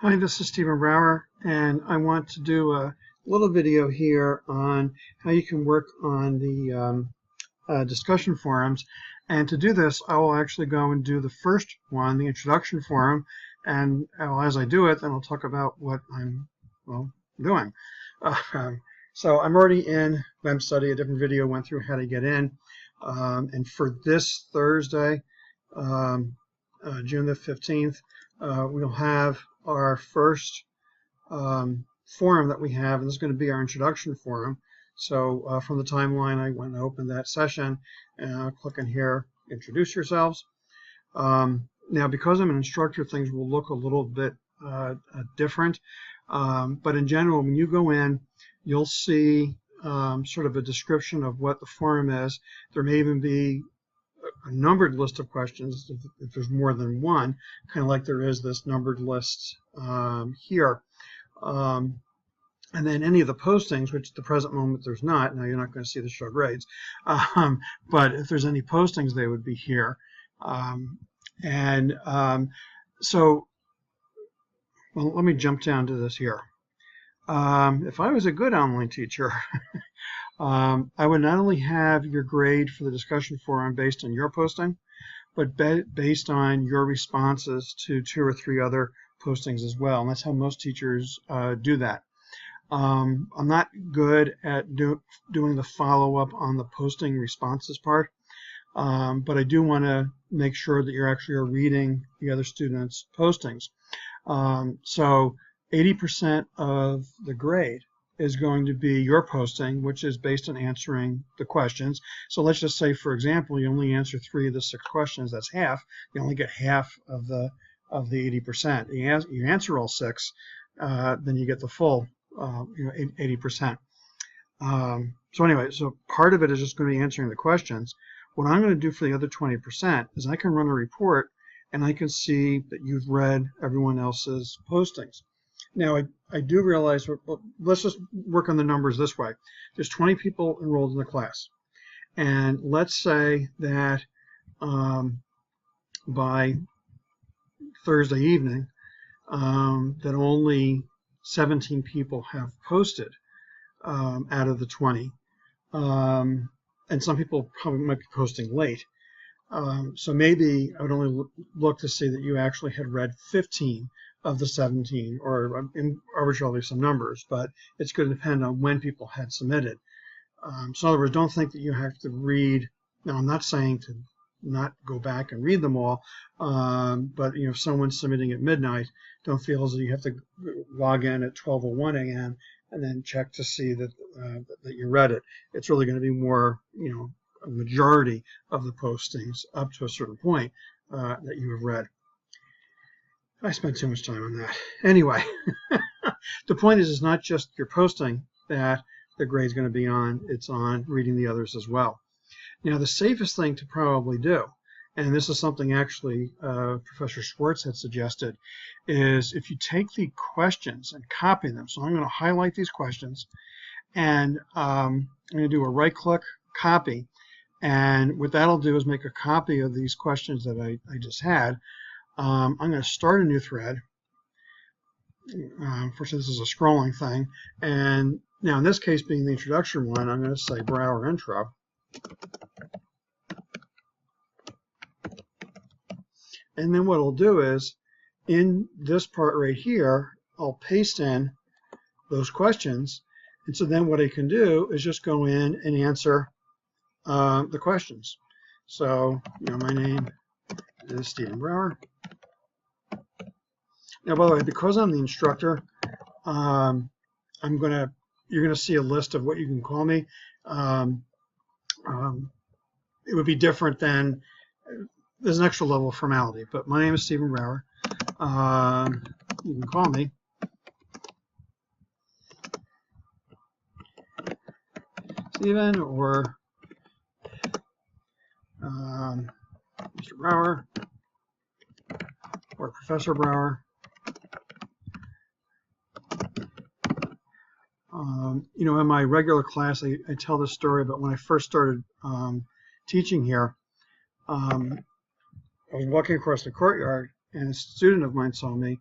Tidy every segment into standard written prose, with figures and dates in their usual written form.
Hi, this is Stephen Brower, and I want to do a little video here on how you can work on the discussion forums. And to do this, I will actually go and do the first one, the introduction forum, and as I do it, then I'll talk about what I'm doing. So I'm already in WebStudy. A different video went through how to get in, and for this Thursday, June the 15th, we'll have our first forum that we have, and this is going to be our introduction forum. So from the timeline, I went and opened that session, and I'll click on here, introduce yourselves. Now, because I'm an instructor, things will look a little bit different, but in general, when you go in, you'll see sort of a description of what the forum is. There may even be a numbered list of questions if there's more than one, kind of like there is this numbered list here. And then any of the postings, which at the present moment there's not. Now you're not going to see the show grades, but if there's any postings, they would be here. So, well, let me jump down to this here. If I was a good online teacher, I would not only have your grade for the discussion forum based on your posting, but based on your responses to 2 or 3 other postings as well. And that's how most teachers do that. I'm not good at doing the follow-up on the posting responses part, but I do want to make sure that you're actually reading the other students' postings. So 80% of the grade is going to be your posting, which is based on answering the questions. So let's just say, for example, you only answer 3 of the 6 questions. That's half. You only get half of the 80%. You answer all 6, then you get the full 80%. So anyway, so part of it is just going to be answering the questions. What I'm going to do for the other 20% is I can run a report, and I can see that you've read everyone else's postings. Now, I do realize, let's just work on the numbers this way. There's 20 people enrolled in the class. And let's say that by Thursday evening, that only 17 people have posted out of the 20. And some people probably might be posting late. So maybe I would only look to see that you actually had read 15 of the 17, or arbitrarily some numbers, but it's going to depend on when people had submitted. So in other words, don't think that you have to read. Now, I'm not saying to not go back and read them all, but if someone's submitting at midnight, don't feel as though you have to log in at 12:01 a.m. and then check to see that that you read it. It's really going to be more, a majority of the postings up to a certain point that you have read. I spent too much time on that. Anyway, the point is, it's not just your posting that the grade's going to be on, it's on reading the others as well. Now, the safest thing to probably do, and this is something actually Professor Schwartz had suggested, is if you take the questions and copy them. So I'm going to highlight these questions, and I'm going to do a right-click copy. And what that'll do is make a copy of these questions that I just had. I'm going to start a new thread. Unfortunately, this is a scrolling thing. And now, in this case, being the introduction one, I'm going to say Brower Intro. And then what I'll do is, in this part right here, I'll paste in those questions. And so then what I can do is just go in and answer the questions. So, my name is Stephen Brower. Now, by the way, because I'm the instructor, you're going to see a list of what you can call me. It would be different than, there's an extra level of formality, but my name is Stephen Brower. You can call me Stephen or Mr. Brower or Professor Brower. In my regular class, I tell this story, but when I first started teaching here, I was walking across the courtyard, and a student of mine saw me,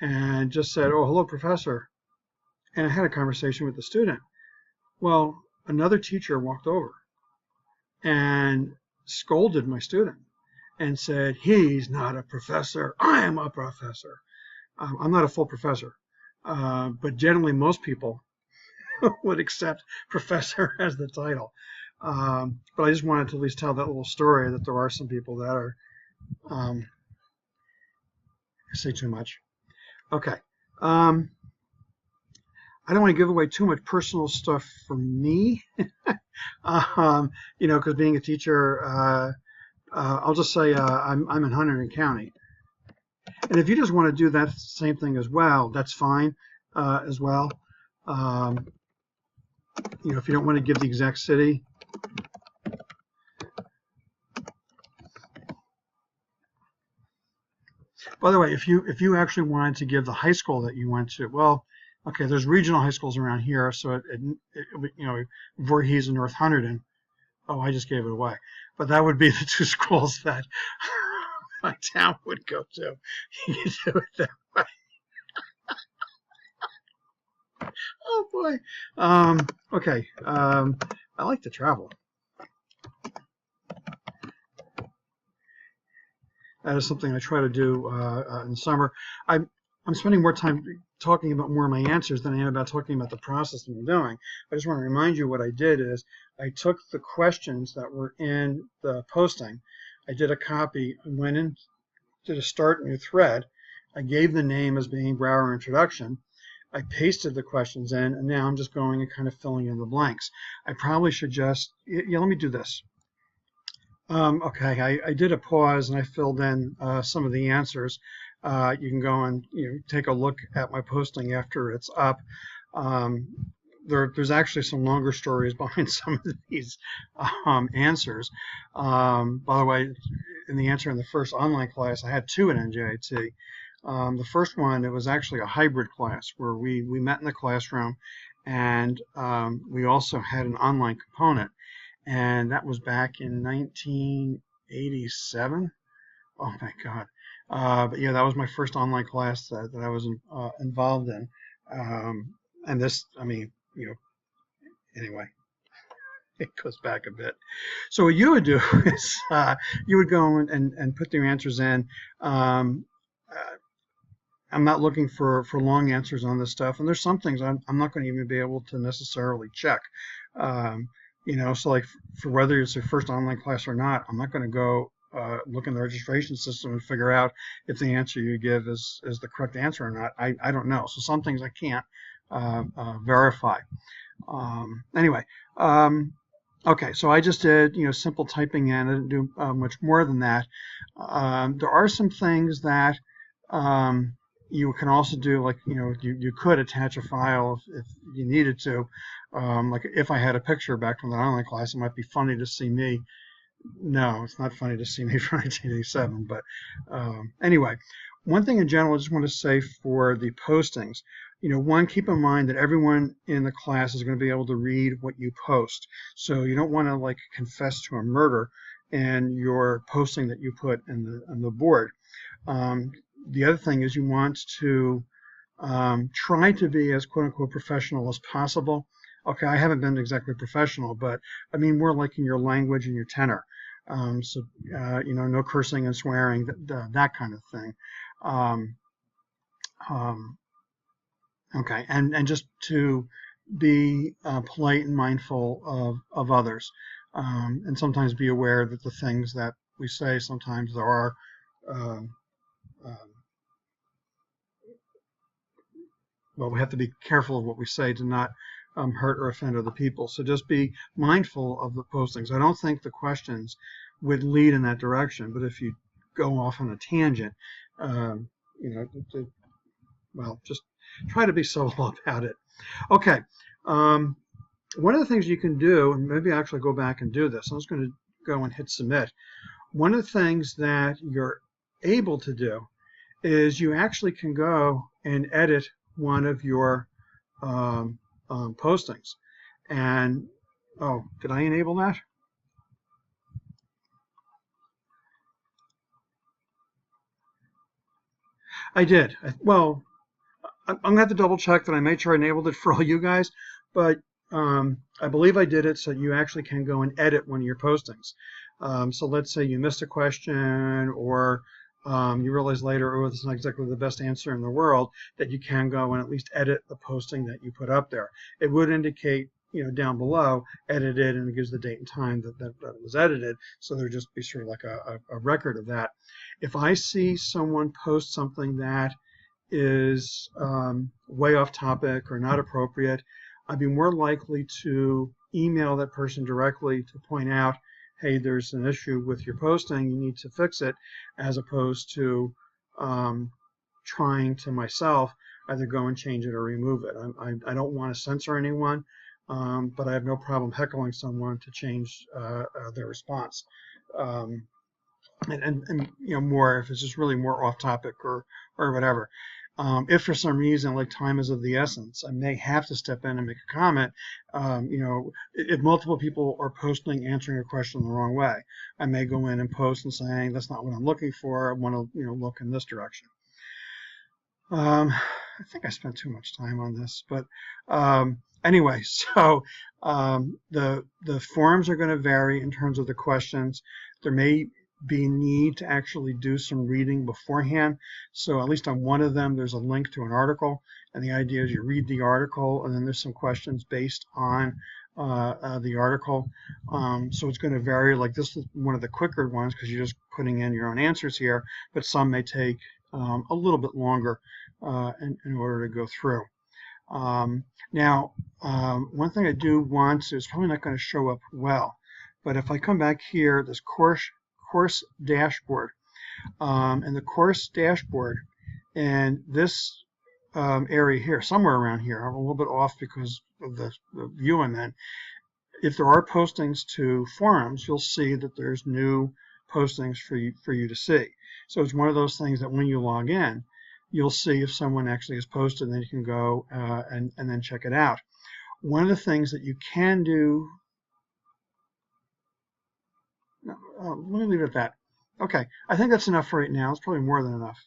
and just said, "Oh, hello, professor." And I had a conversation with the student. Well, another teacher walked over and scolded my student and said, "He's not a professor. I am a professor." I'm not a full professor, but generally most people would accept professor as the title. But I just wanted to at least tell that little story that there are some people that are, I say too much. Okay. I don't want to give away too much personal stuff from me, because being a teacher, I'll just say I'm in Hunterdon County. And if you just want to do that same thing as well, that's fine as well. If you don't want to give the exact city. By the way, if you actually wanted to give the high school that you went to, well, okay, there's regional high schools around here, so Voorhees and North Hunterdon. Oh, I just gave it away. But that would be the two schools that my town would go to. You can do it that way. Oh boy. Okay. I like to travel. That is something I try to do in the summer. I'm spending more time talking about more of my answers than I am about talking about the process that I'm doing. I just want to remind you what I did is I took the questions that were in the posting. I did a copy and went in, did a start new thread. I gave the name as being Brower Introduction. I pasted the questions in, and now I'm just going and kind of filling in the blanks. I probably should just, let me do this. Okay, I did a pause and I filled in some of the answers. You can go and take a look at my posting after it's up. There's actually some longer stories behind some of these answers. By the way, in the answer in the first online class, I had two in NJIT. The first one, it was actually a hybrid class where we met in the classroom, and we also had an online component. And that was back in 1987. Oh my God! But yeah, that was my first online class that I was involved in. And this, anyway, it goes back a bit. So what you would do is you would go and put your answers in. I'm not looking for long answers on this stuff, and there's some things I'm not going to even be able to necessarily check. So like for whether it's your first online class or not, I'm not going to go look in the registration system and figure out if the answer you give is the correct answer or not. I don't know. So some things I can't verify. Anyway, okay, so I just did simple typing in. I didn't do much more than that. There are some things that you can also do, like you could attach a file if you needed to. Like if I had a picture back from the online class, it might be funny to see me. No, it's not funny to see me from 1987. But anyway, one thing in general I just want to say for the postings, one, keep in mind that everyone in the class is going to be able to read what you post. So you don't want to like confess to a murder in your posting that you put in the board. The other thing is you want to try to be as quote-unquote professional as possible. Okay, I haven't been exactly professional, but I mean more like in your language and your tenor. No cursing and swearing, that kind of thing. Okay, and just to be polite and mindful of others, and sometimes be aware that the things that we say, sometimes there are well, we have to be careful of what we say to not hurt or offend other people. So just be mindful of the postings. I don't think the questions would lead in that direction, but if you go off on a tangent, well, just try to be civil about it. Okay. One of the things you can do, and maybe I'll actually go back and do this. I'm just going to go and hit submit. One of the things that you're able to do is you actually can go and edit one of your postings. And, oh, did I enable that? I did. Well, I'm going to have to double check that I made sure I enabled it for all you guys, but I believe I did it so you actually can go and edit one of your postings. So let's say you missed a question, or you realize later, oh, this is not exactly the best answer in the world, that you can go and at least edit the posting that you put up there. It would indicate, down below, edited, and it gives the date and time that it was edited. So there'd just be sort of like a record of that. If I see someone post something that is way off topic or not appropriate, I'd be more likely to email that person directly to point out, hey, there's an issue with your posting, you need to fix it, as opposed to trying to myself either go and change it or remove it. I don't want to censor anyone, but I have no problem heckling someone to change their response. And more if it's just really more off topic or whatever. If for some reason, like time is of the essence, I may have to step in and make a comment. If multiple people are posting answering a question the wrong way, I may go in and post and saying that's not what I'm looking for. I want to look in this direction. I think I spent too much time on this, but anyway, so the forums are going to vary in terms of the questions. There may be need to actually do some reading beforehand. So at least on one of them, there's a link to an article, and the idea is you read the article, and then there's some questions based on the article. So it's going to vary. Like this is one of the quicker ones because you're just putting in your own answers here, but some may take a little bit longer in order to go through. Now, one thing I do want to, it's probably not going to show up well, but if I come back here, this course dashboard, and the course dashboard, and this area here, somewhere around here, I'm a little bit off because of the view I'm in. If there are postings to forums, you'll see that there's new postings for you to see. So it's one of those things that when you log in, you'll see if someone actually has posted, and then you can go and then check it out. One of the things that you can do, let me leave it at that. Okay, I think that's enough for right now. It's probably more than enough.